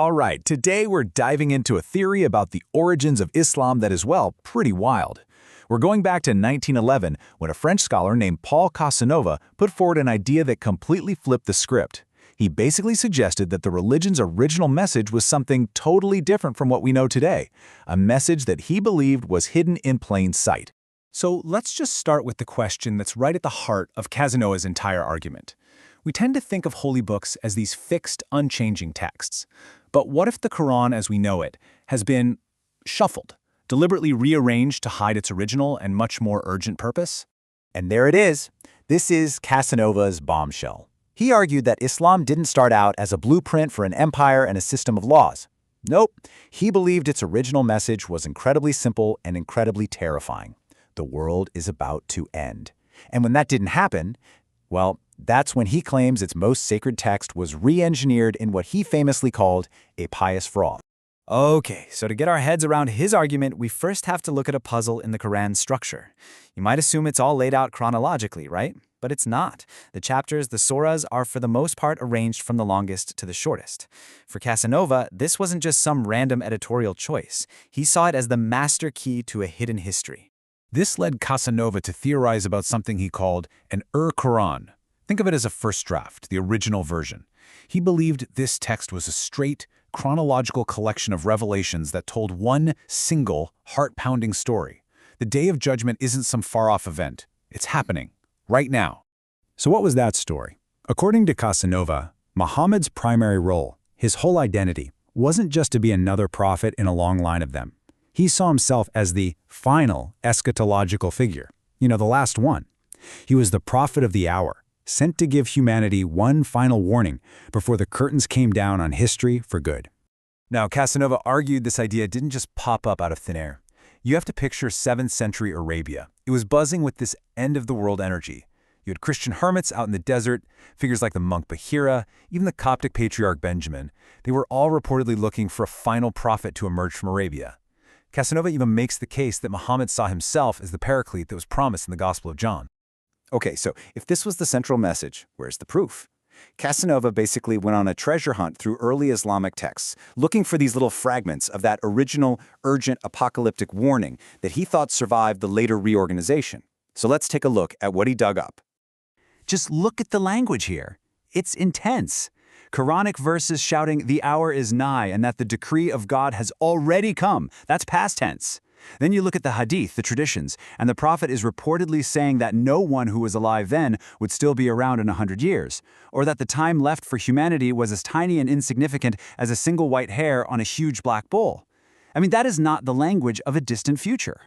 All right, today we're diving into a theory about the origins of Islam that is, well, pretty wild. We're going back to 1911 when a French scholar named Paul Casanova put forward an idea that completely flipped the script. He basically suggested that the religion's original message was something totally different from what we know today, a message that he believed was hidden in plain sight. So let's just start with the question that's right at the heart of Casanova's entire argument. We tend to think of holy books as these fixed, unchanging texts. But what if the Quran as we know it has been shuffled, deliberately rearranged to hide its original and much more urgent purpose? And there it is. This is Casanova's bombshell. He argued that Islam didn't start out as a blueprint for an empire and a system of laws. Nope, he believed its original message was incredibly simple and incredibly terrifying. The world is about to end. And when that didn't happen, well, that's when he claims its most sacred text was re-engineered in what he famously called a pious fraud. Okay, so to get our heads around his argument, we first have to look at a puzzle in the Quran's structure. You might assume it's all laid out chronologically, right? But it's not. The chapters, the surahs, are for the most part arranged from the longest to the shortest. For Casanova, this wasn't just some random editorial choice. He saw it as the master key to a hidden history. This led Casanova to theorize about something he called an Quran. Think of it as a first draft, the original version. He believed this text was a straight, chronological collection of revelations that told one single, heart-pounding story. The Day of Judgment isn't some far-off event. It's happening, right now. So what was that story? According to Casanova, Muhammad's primary role, his whole identity, wasn't just to be another prophet in a long line of them. He saw himself as the final eschatological figure, the last one. He was the prophet of the hour, sent to give humanity one final warning before the curtains came down on history for good. Now, Casanova argued this idea didn't just pop up out of thin air. You have to picture 7th century Arabia. It was buzzing with this end-of-the-world energy. You had Christian hermits out in the desert, figures like the monk Bahira, even the Coptic patriarch Benjamin. They were all reportedly looking for a final prophet to emerge from Arabia. Casanova even makes the case that Muhammad saw himself as the paraclete that was promised in the Gospel of John. Okay, so if this was the central message, where's the proof? Casanova basically went on a treasure hunt through early Islamic texts, looking for these little fragments of that original, urgent, apocalyptic warning that he thought survived the later reorganization. So let's take a look at what he dug up. Just look at the language here. It's intense. Qur'anic verses shouting the hour is nigh and that the decree of God has already come. That's past tense. Then you look at the hadith, the traditions, and the prophet is reportedly saying that no one who was alive then would still be around in 100 years, or that the time left for humanity was as tiny and insignificant as a single white hair on a huge black bull. I mean, that is not the language of a distant future.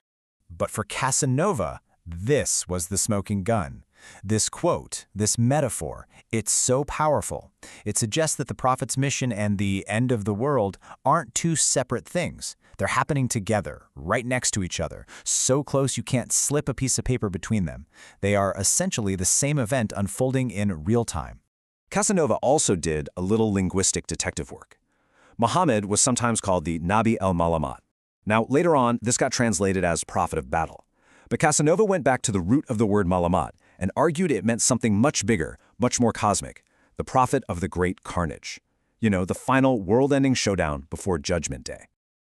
But for Casanova, this was the smoking gun. This quote, this metaphor, it's so powerful. It suggests that the prophet's mission and the end of the world aren't two separate things. They're happening together, right next to each other, so close you can't slip a piece of paper between them. They are essentially the same event unfolding in real time. Casanova also did a little linguistic detective work. Muhammad was sometimes called the Nabi al-Malhamat. Now, later on, this got translated as prophet of battle. But Casanova went back to the root of the word malhamat and argued it meant something much bigger, much more cosmic, the prophet of the great carnage. The final world-ending showdown before Judgment Day.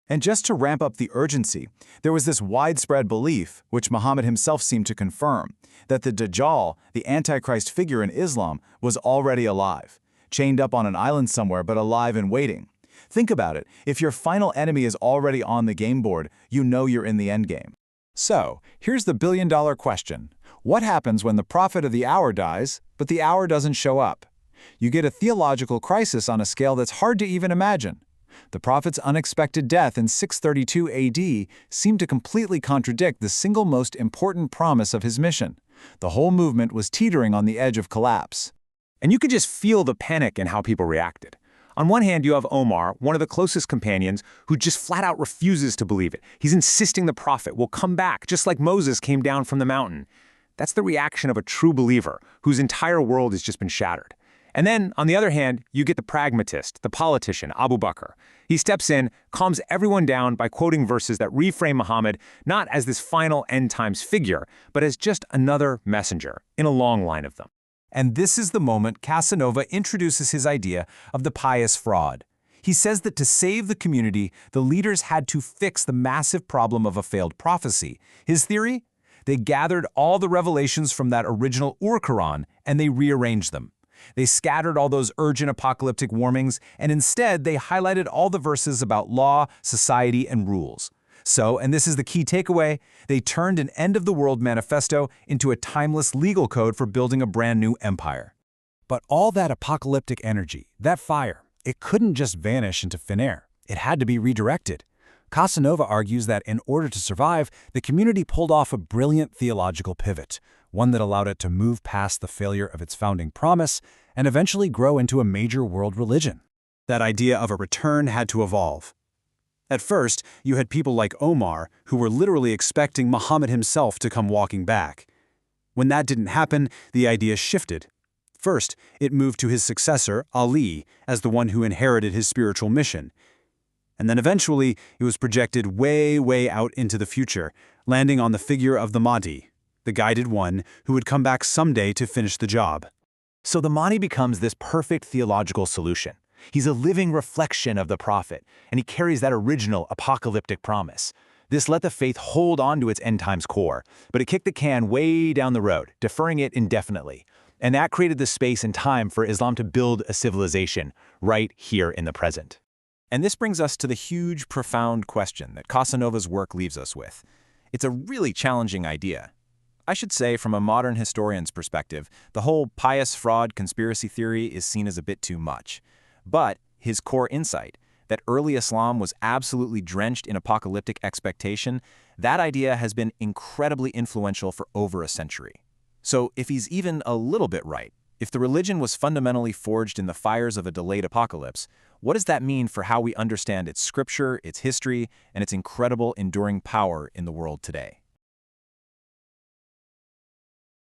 And just to ramp up the urgency, there was this widespread belief, which Muhammad himself seemed to confirm, that the Dajjal, the Antichrist figure in Islam, was already alive, chained up on an island somewhere but alive and waiting. Think about it. If your final enemy is already on the game board, you know you're in the endgame. So, here's the billion-dollar question. What happens when the prophet of the hour dies, but the hour doesn't show up? You get a theological crisis on a scale that's hard to even imagine. The prophet's unexpected death in 632 AD seemed to completely contradict the single most important promise of his mission. The whole movement was teetering on the edge of collapse. And you could just feel the panic in how people reacted. On one hand, you have Omar, one of the closest companions, who just flat out refuses to believe it. He's insisting the prophet will come back, just like Moses came down from the mountain. That's the reaction of a true believer, whose entire world has just been shattered. And then, on the other hand, you get the pragmatist, the politician, Abu Bakr. He steps in, calms everyone down by quoting verses that reframe Muhammad not as this final end-times figure, but as just another messenger in a long line of them. And this is the moment Casanova introduces his idea of the pious fraud. He says that to save the community, the leaders had to fix the massive problem of a failed prophecy. His theory? They gathered all the revelations from that original Quran and they rearranged them. They scattered all those urgent apocalyptic warnings, and instead they highlighted all the verses about law, society, and rules. So, and this is the key takeaway, they turned an end-of-the-world manifesto into a timeless legal code for building a brand new empire. But all that apocalyptic energy, that fire, it couldn't just vanish into thin air. It had to be redirected. Casanova argues that in order to survive, the community pulled off a brilliant theological pivot, one that allowed it to move past the failure of its founding promise and eventually grow into a major world religion. That idea of a return had to evolve. At first, you had people like Omar who were literally expecting Muhammad himself to come walking back. When that didn't happen, the idea shifted. First, it moved to his successor, Ali, as the one who inherited his spiritual mission. And then eventually, it was projected way, way out into the future, landing on the figure of the Mahdi, the guided one who would come back someday to finish the job. So the Mahdi becomes this perfect theological solution. He's a living reflection of the prophet, and he carries that original apocalyptic promise. This let the faith hold on to its end times core, but it kicked the can way down the road, deferring it indefinitely. And that created the space and time for Islam to build a civilization right here in the present. And this brings us to the huge, profound question that Casanova's work leaves us with. It's a really challenging idea. I should say, from a modern historian's perspective, the whole pious fraud conspiracy theory is seen as a bit too much. But his core insight, that early Islam was absolutely drenched in apocalyptic expectation, that idea has been incredibly influential for over a century. So if he's even a little bit right, if the religion was fundamentally forged in the fires of a delayed apocalypse, what does that mean for how we understand its scripture, its history, and its incredible enduring power in the world today?